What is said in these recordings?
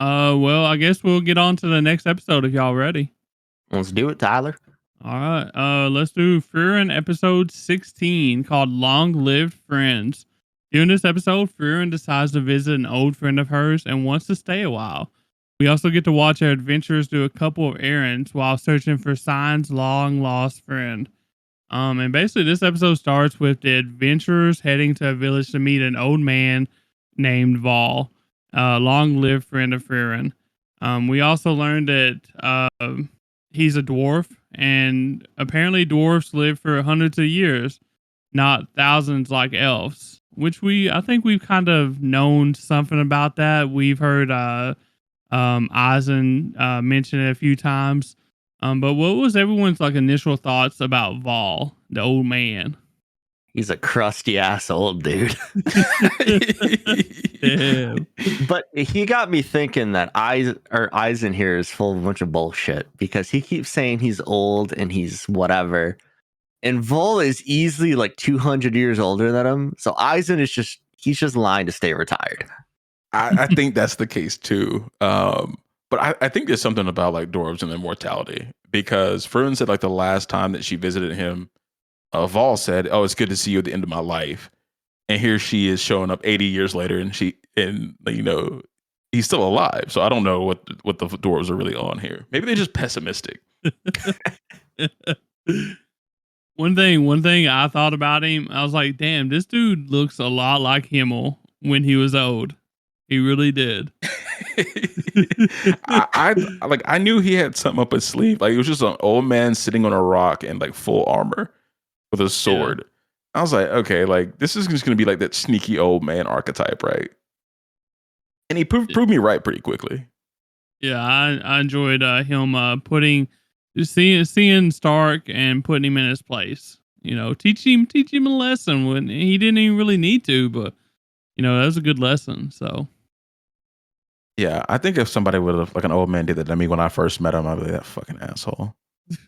Well, I guess we'll get on to the next episode if y'all ready. Let's do it, Tyler. All right. Let's do Frieren episode 16 called Long Lived Friends. During this episode, Frieren decides to visit an old friend of hers and wants to stay a while. We also get to watch our adventurers do a couple of errands while searching for Sign's long lost friend. And basically, this episode starts with the adventurers heading to a village to meet an old man named Vol, a long-lived friend of Frieren. We also learned that he's a dwarf, and apparently dwarfs live for hundreds of years, not thousands like elves. Which I think we've kind of known something about that. We've heard Eisen mention it a few times. But what was everyone's like initial thoughts about Vol, the old man? He's a crusty ass old dude. Damn. But he got me thinking that Eisen here is full of a bunch of bullshit because he keeps saying he's old and he's whatever. And Vol is easily like 200 years older than him. So Eisen is he's just lying to stay retired. I think that's the case too. But I think there's something about like dwarves and their mortality because Frieren said like the last time that she visited him, Vol said, "Oh, it's good to see you at the end of my life." And here she is showing up 80 years later, and he's still alive. So I don't know what the dwarves are really on here. Maybe they're just pessimistic. One thing I thought about him, I was like, damn, this dude looks a lot like Himmel when he was old. He really did. I knew he had something up his sleeve. Like it was just an old man sitting on a rock in like full armor with a sword. Yeah. I was like, okay, like this is just gonna be like that sneaky old man archetype, right? And he proved me right pretty quickly. Yeah, I enjoyed him seeing Stark and putting him in his place. You know, teach him a lesson when he didn't even really need to, but that was a good lesson. So. Yeah, I think if somebody would have, like an old man did that to me when I first met him, I'd be like, that fucking asshole.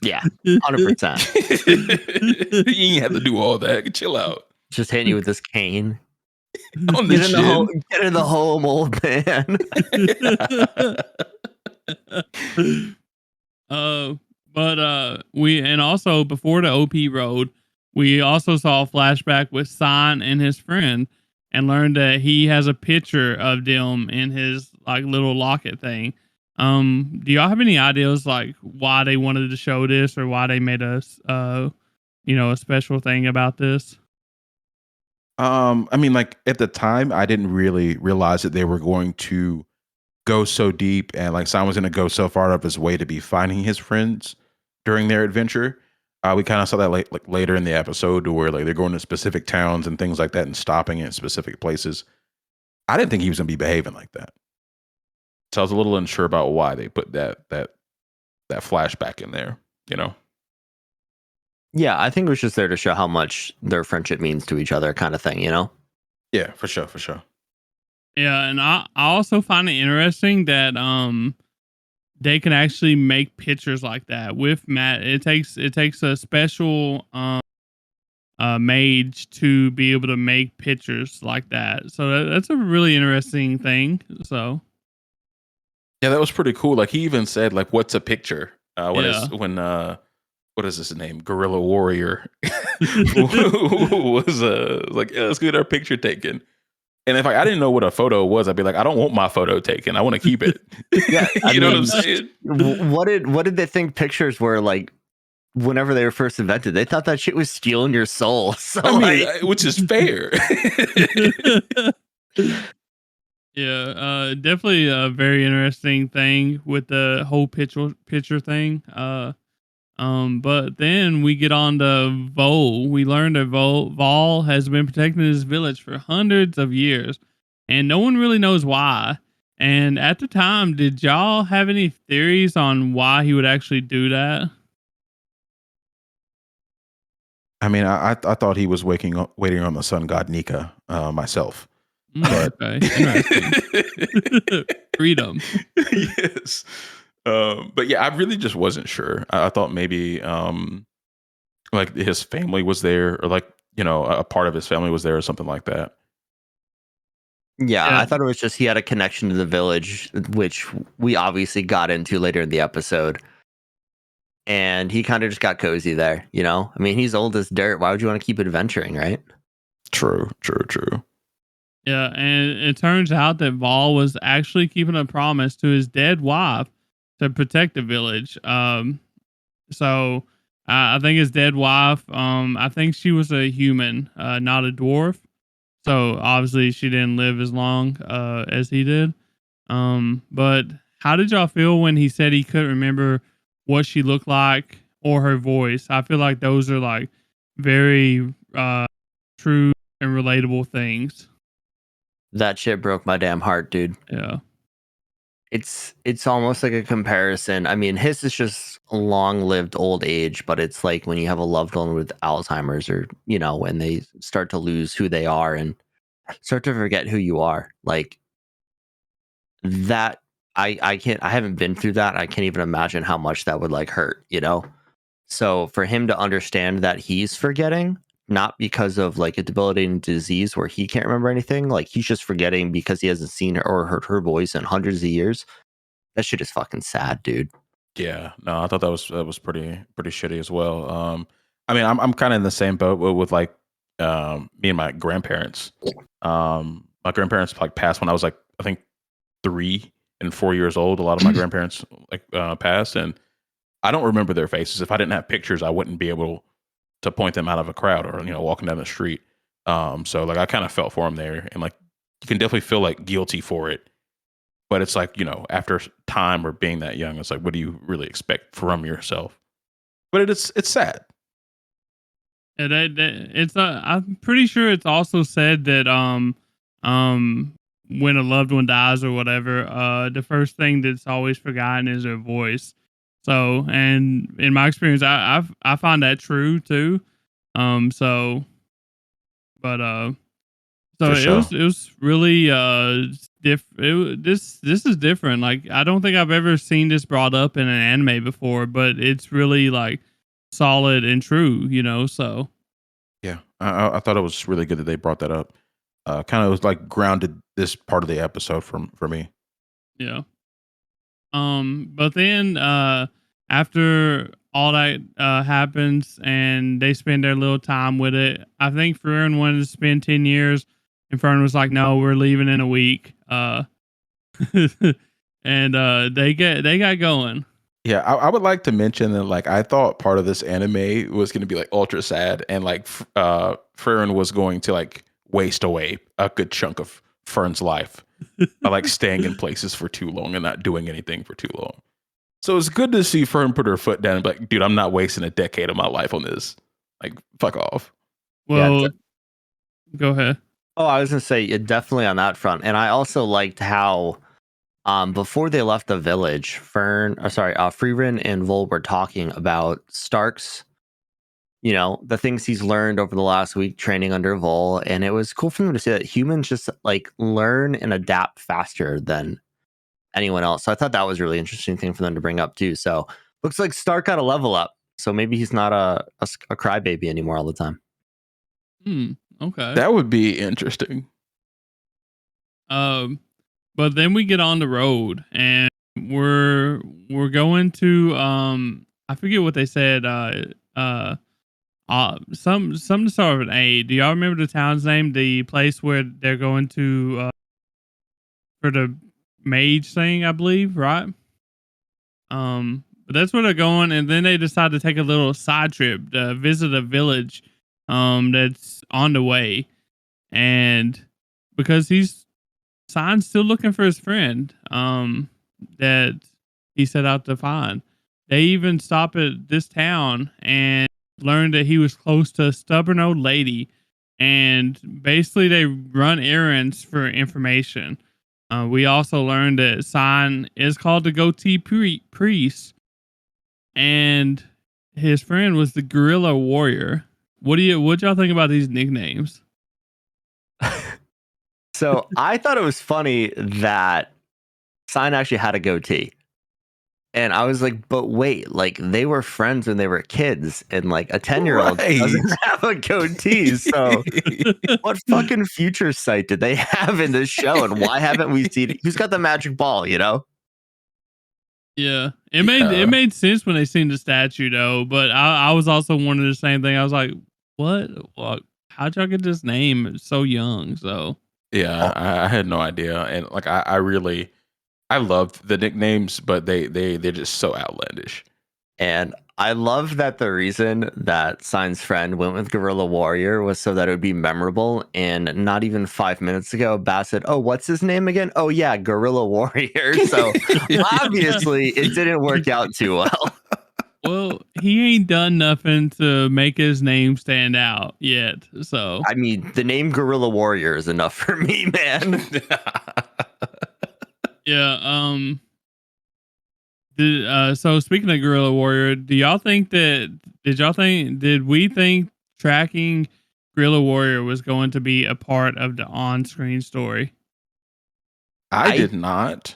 Yeah, 100%. You ain't have to do all that. Chill out. Just hitting you with this cane. On get in the home, old man. And also before the OP road, we also saw a flashback with Sign and his friend, and learned that he has a picture of them in his like little locket thing. Do y'all have any ideas like why they wanted to show this or why they made us a special thing about this? I mean, like at the time, I didn't really realize that they were going to go so deep and like Simon was going to go so far out of his way to be finding his friends during their adventure. We kind of saw that like later in the episode where like they're going to specific towns and things like that and stopping at specific places. I didn't think he was going to be behaving like that. So I was a little unsure about why they put that flashback in there, Yeah, I think it was just there to show how much their friendship means to each other kind of thing, Yeah, for sure. Yeah, and I also find it interesting that they can actually make pictures like that with Matt. It takes a special mage to be able to make pictures like that. So that's a really interesting thing. So yeah, that was pretty cool. Like he even said, like, "What's a picture?" What is his name? Guerrilla Warrior was like, yeah, let's get our picture taken. And if I didn't know what a photo was, I'd be like, I don't want my photo taken. I want to keep it. Yeah, you know what I'm saying? What did they think pictures were like? Whenever they were first invented, they thought that shit was stealing your soul. So I mean, which is fair. Yeah, definitely a very interesting thing with the whole picture thing. But then we get on to Vol. We learn that Vol has been protecting his village for hundreds of years, and no one really knows why. And at the time, did y'all have any theories on why he would actually do that? I mean, I thought he was waiting on the sun god Nika myself. But freedom. Yes. But yeah, I really just wasn't sure. I thought maybe like his family was there, or like a part of his family was there, or something like that. Yeah, I Yeah. thought it was just he had a connection to the village, which we obviously got into later in the episode. And he kind of just got cozy there, you know? I mean, he's old as dirt. Why would you want to keep adventuring, right? True. Yeah, and it turns out that Vol was actually keeping a promise to his dead wife to protect the village. So I think his dead wife, I think she was a human, not a dwarf. So obviously she didn't live as long as he did. But how did y'all feel when he said he couldn't remember what she looked like or her voice? I feel like those are like very true and relatable things. That shit broke my damn heart, dude. Yeah. It's almost like a comparison. I mean, his is just long-lived old age, but it's like when you have a loved one with Alzheimer's, or you know, when they start to lose who they are and start to forget who you are. Like that, I haven't been through that. I can't even imagine how much that would like hurt, you know? So for him to understand that he's forgetting, not because of like a debilitating disease where he can't remember anything, like he's just forgetting because he hasn't seen her or heard her voice in hundreds of years. That shit is fucking sad, dude. Yeah, no, I thought that was pretty shitty as well. I mean, I'm kind of in the same boat with like me and my grandparents. My grandparents like passed when I was like I think 3 and 4 years old. A lot of my grandparents like passed, and I don't remember their faces. If I didn't have pictures, I wouldn't be able to point them out of a crowd or walking down the street. So like I kind of felt for them there, and like you can definitely feel like guilty for it. But it's like, after time or being that young, it's like, what do you really expect from yourself? But it's sad. And it's I'm pretty sure it's also said that when a loved one dies or whatever, the first thing that's always forgotten is their voice. So, and in my experience, I find that true too. So, but so For sure. it was really this is different. Like I don't think I've ever seen this brought up in an anime before, but it's really like solid and true, so Yeah. I thought it was really good that they brought that up. Kind of was like grounded this part of the episode for me. yeah. But then after all that happens and they spend their little time with it, I think Frieren wanted to spend 10 years and Fern was like, no, we're leaving in a week. And they got going. Yeah, I would like to mention that like I thought part of this anime was going to be like ultra sad, and like Frieren was going to like waste away a good chunk of Fern's life by like staying in places for too long and not doing anything for too long. So it's good to see Fern put her foot down and be like, dude, I'm not wasting a decade of my life on this. Like, fuck off. Yeah. Well, go ahead. Oh, I was gonna say definitely on that front, and I also liked how before they left the village, Frieren and Vol were talking about Stark's, the things he's learned over the last week training under Vol, and it was cool for them to see that humans just like learn and adapt faster than anyone else. So I thought that was a really interesting thing for them to bring up too. So looks like Stark got a level up. So maybe he's not a crybaby anymore all the time. Okay. That would be interesting. But then we get on the road and we're going to I forget what they said. Some to start with an A. Do y'all remember the town's name? The place where they're going to for the mage thing, I believe, right? But that's where they're going, and then they decide to take a little side trip to visit a village that's on the way. And because Sign's still looking for his friend that he set out to find. They even stop at this town and learn that he was close to a stubborn old lady, and basically they run errands for information. We also learned that Sign is called the Goatee Priest, and his friend was the Gorilla Warrior. What y'all think about these nicknames? So I thought it was funny that Sign actually had a goatee. And I was like, but wait, like they were friends when they were kids, and like a 10-year-old doesn't have a goatee. So what fucking future sight did they have in this show? And why haven't we seen it? Who's got the magic ball, you know? Yeah, it made sense when they seen the statue though, but I was also wondering the same thing. I was like, what? How'd y'all get this name so young? So Yeah, I had no idea, and like I loved the nicknames, but they're just so outlandish. And I love that the reason that Sign's friend went with Guerrilla Warrior was so that it would be memorable. And not even 5 minutes ago, Bass said, "Oh, what's his name again? Oh, yeah, Guerrilla Warrior." So obviously, it didn't work out too well. well, he ain't done nothing to make his name stand out yet. So I mean, the name Guerrilla Warrior is enough for me, man. yeah, so speaking of Guerrilla Warrior, do y'all think that did we think tracking Guerrilla Warrior was going to be a part of the on-screen story? I did not.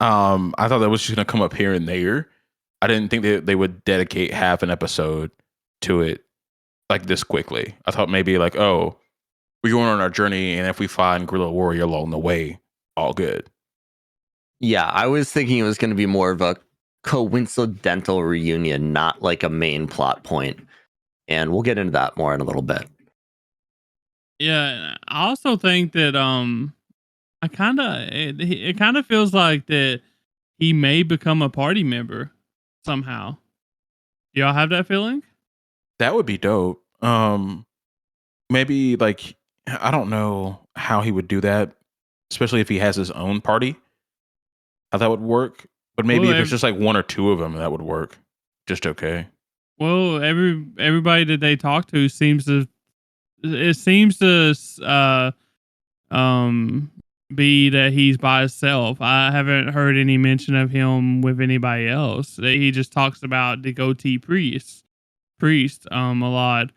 I thought that was just gonna come up here and there. I didn't think that they would dedicate half an episode to it like this quickly. I thought maybe like, oh, we're going on our journey, and if we find Guerrilla Warrior along the way, all good. Yeah, I was thinking it was going to be more of a coincidental reunion, not like a main plot point. And we'll get into that more in a little bit. Yeah, I also think that I kind of it kind of feels like that he may become a party member somehow. Do y'all have that feeling? That would be dope. Maybe like I don't know how he would do that, especially if he has his own party. How that would work, but maybe Well, if it's just like one or two of them, that would work just okay. Well, everybody that they talk to seems to uh um be that he's by himself. I haven't heard any mention of him with anybody else. That he just talks about the goatee priest a lot.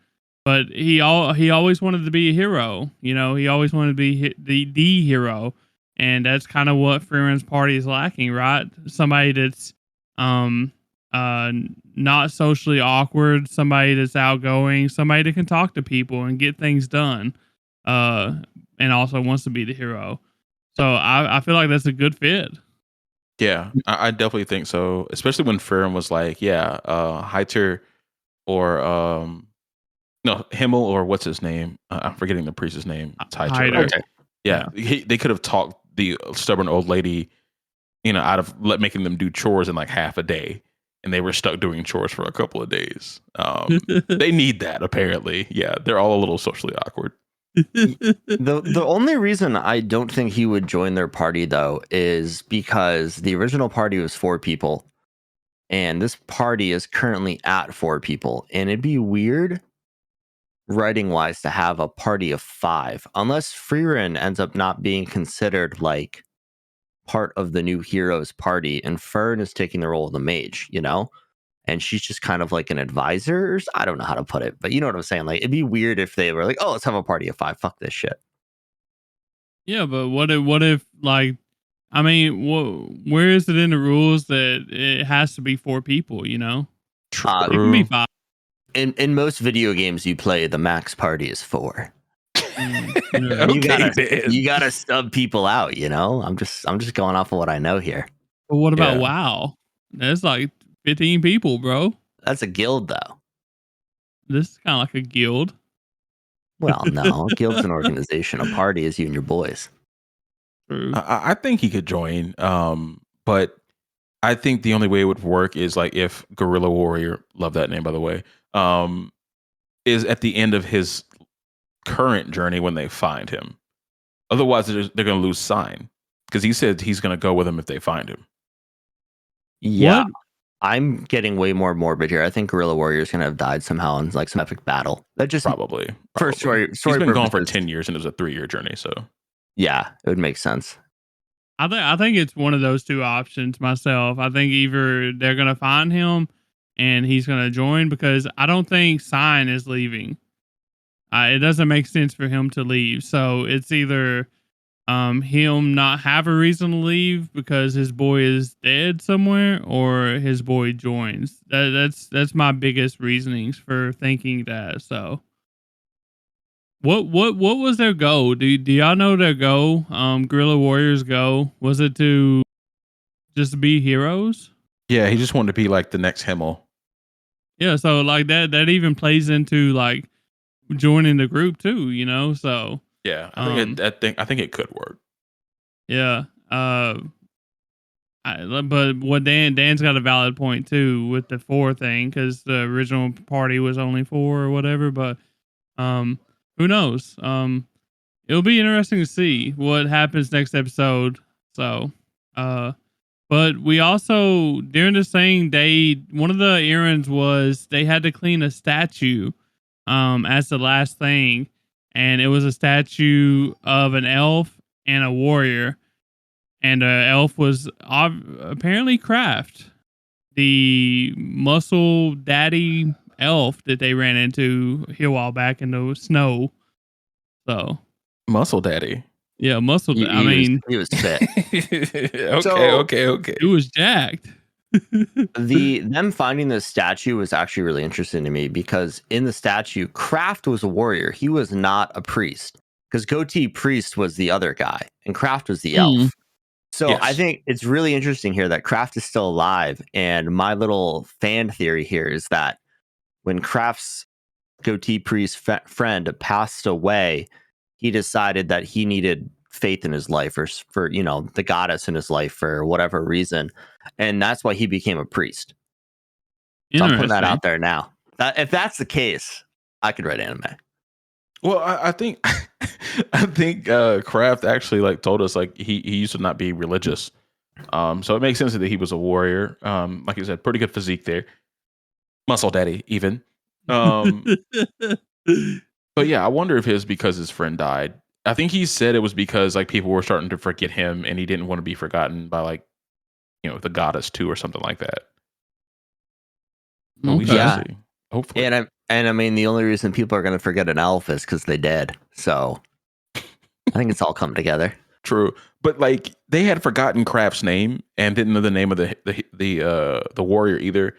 But he always wanted to be a hero. You know, he always wanted to be the hero, and that's kind of what Frieren's party is lacking, right? Somebody that's um uh not socially awkward, somebody that's outgoing, somebody that can talk to people and get things done, uh, and also wants to be the hero. So I feel like that's a good fit. Yeah, I definitely think so. Especially when Frieren was like, "Yeah, Heiter or no Himmel or what's his name? I'm forgetting the priest's name. It's Heiter, Hider. right? Yeah, they could have talked the stubborn old lady, out of making them do chores in like half a day, and they were stuck doing chores for a couple of days. They need that apparently. Yeah, they're all a little socially awkward. The only reason I don't think he would join their party though is because the original party was 4 people, and this party is currently at 4 people, and it'd be weird writing wise to have a party of 5 unless Frieren ends up not being considered like part of the new heroes party, and Fern is taking the role of the mage, and she's just kind of like an advisor. I don't know how to put it, but you know what I'm saying. Like, it'd be weird if they were like, "Oh, let's have a party of 5. Fuck this shit." Yeah, but what if like, I mean, where is it in the rules that it has to be 4 people? You know, it can be 5. In most video games you play, the max party is 4. You gotta stub people out. I'm just going off of what I know here. But what about WoW? That's like 15 people, bro. That's a guild, though. This is kind of like a guild. Well, no, a guild's an organization. A party is you and your boys. True. I think he could join, but I think the only way it would work is like if Guerrilla Warrior, love that name by the way, is at the end of his current journey when they find him. Otherwise, they're going to lose Sign because he said he's going to go with him if they find him. Yeah, what? I'm getting way more morbid here. I think Guerrilla Warrior is going to have died somehow in like some epic battle. That just probably. For story he's been purposes. gone for 10 years and it was a 3-year journey. So yeah, it would make sense. I think it's one of those two options myself. I think either they're going to find him and he's going to join, because I don't think Sign is leaving. It doesn't make sense for him to leave. So it's either him not have a reason to leave because his boy is dead somewhere, or his boy joins. That's my biggest reasonings for thinking that. So what was their goal? Do y'all know their goal? Guerrilla Warriors' goal, was it to just be heroes? Yeah, he just wanted to be like the next Himmel. Yeah, so like that even plays into like joining the group too, you know. So Yeah, I think it could work. yeah. But what Dan's got a valid point too with the 4 thing, because the original party was only 4 or whatever. But who knows? It'll be interesting to see what happens next episode. So but we also, during the same day, one of the errands was they had to clean a statue as the last thing, and it was a statue of an elf and a warrior, and elf was apparently Kraft, the muscle daddy elf that they ran into here a while back in the snow. So Muscle Daddy. yeah, muscle. I mean, he was fit. Okay. it was jacked. Them finding the statue was actually really interesting to me, because in the statue, Kraft was a warrior. He was not a priest, because Goatee Priest was the other guy and Kraft was the elf. So Yes. I think it's really interesting here that Kraft is still alive. And my little fan theory here is that when Kraft's Goatee Priest friend passed away, he decided that he needed faith in his life, or for the goddess in his life for whatever reason, and that's why he became a priest. So I'm putting that out there now. If that's the case, I could write anime. Well, I think I think Kraft actually like told us like he used to not be religious, so it makes sense that he was a warrior. Like you said, pretty good physique there, muscle daddy even. But yeah, I wonder if it's because his friend died. I think he said it was because like people were starting to forget him, and he didn't want to be forgotten by like the goddess too, or something like that. But we shall see. Hopefully. And I mean, the only reason people are going to forget an elf is because they dead. So I think it's all come together. True, but like they had forgotten Kraft's name and didn't know the name of the warrior either.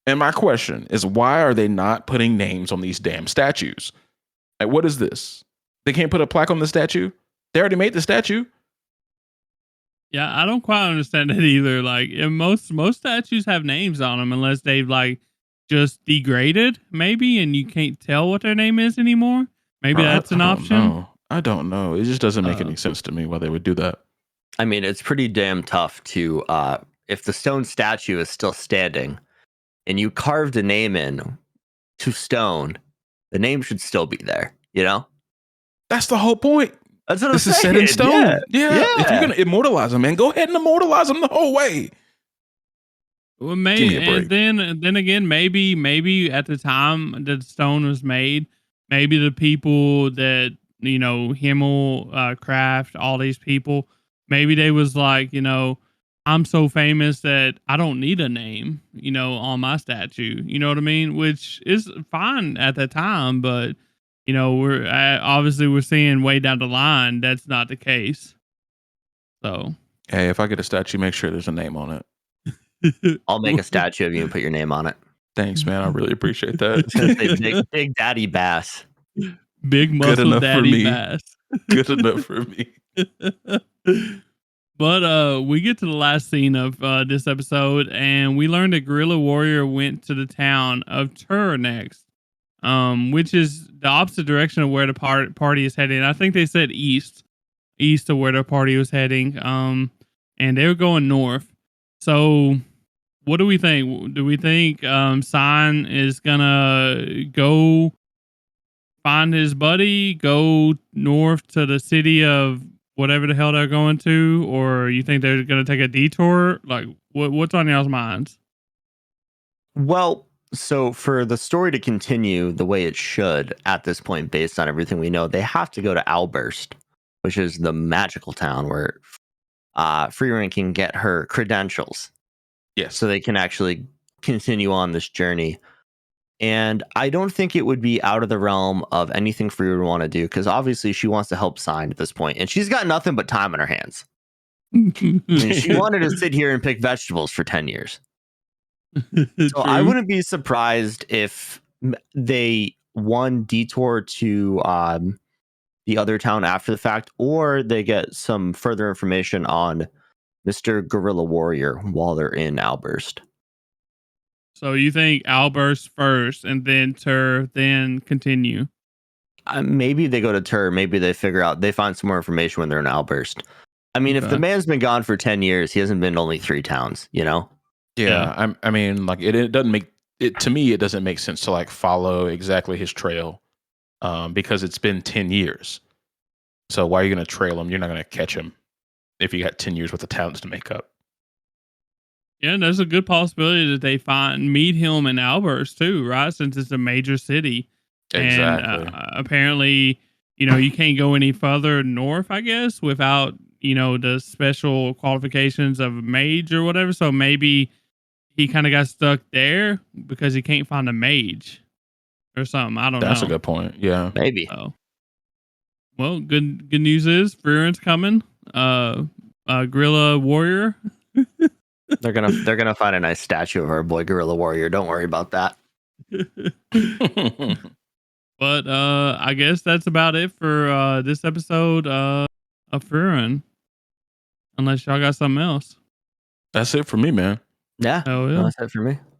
And my question is, why are they not putting names on these damn statues? Like, what is this? They can't put a plaque on the statue? They already made the statue. Yeah, I don't quite understand it either. Like, most statues have names on them, unless they've like just degraded, maybe, and you can't tell what their name is anymore. Maybe that's an option. I don't know. It just doesn't make any sense to me why they would do that. I mean, it's pretty damn tough to, if the stone statue is still standing and you carved a name in to stone, the name should still be there, you know? That's the whole point. That's what this I'm is saying. Set in stone. Yeah. If you're Yeah. gonna immortalize them, man, go ahead and immortalize them the whole way. Well, maybe, and then again, maybe at the time that the stone was made, maybe the people that Himmel, Kraft, all these people, maybe they was like, I'm so famous that I don't need a name, on my statue. You know what I mean? Which is fine at the time, but we're obviously we're seeing way down the line that's not the case. So hey, if I get a statue, make sure there's a name on it. I'll make a statue of you and put your name on it. Thanks, man. I really appreciate that. It's gonna say big Daddy Bass. Big muscle daddy Bass. Good enough for me. But we get to the last scene of this episode, and we learned that Guerrilla Warrior went to the town of Tur next, which is the opposite direction of where the party is heading. I think they said east of where the party was heading, and they were going north. So what do we think? Do we think Sign is gonna go find his buddy, go north to the city of whatever the hell they're going to, or you think they're going to take a detour? Like, what's on y'all's minds? Well, so for the story to continue the way it should at this point, based on everything we know, they have to go to Alburst, which is the magical town where Frieren can get her credentials. Yes. So they can actually continue on this journey. And I don't think it would be out of the realm of anything for you to want to do, because obviously she wants to help Sign at this point, and she's got nothing but time on her hands. I mean, she wanted to sit here and pick vegetables for 10 years. So I wouldn't be surprised if they detour to the other town after the fact, or they get some further information on Mr. Guerrilla Warrior while they're in Outburst. So you think Outburst first and then Tur, then continue? Maybe they go to Tur. Maybe they find some more information when they're in Outburst. I mean, if the man's been gone for 10 years, he hasn't been to only 3 towns, you know? Yeah. I mean, like it doesn't make it to me. It doesn't make sense to like follow exactly his trail, because it's been 10 years. So why are you going to trail him? You're not going to catch him if you got 10 years worth of towns to make up. Yeah, there's a good possibility that they meet him in Outburst too, right? Since it's a major city. Exactly. And apparently, you can't go any further north, I guess, without, the special qualifications of a mage or whatever. So maybe he kind of got stuck there because he can't find a mage or something. I don't know. That's a good point. Yeah. Maybe. So, well, good news is Frieren's coming. Guerrilla Warrior. They're gonna find a nice statue of our boy Guerrilla Warrior. Don't worry about that. But I guess that's about it for this episode of Frieren. Unless y'all got something else. That's it for me, man. Yeah, Oh, yeah. that's it for me.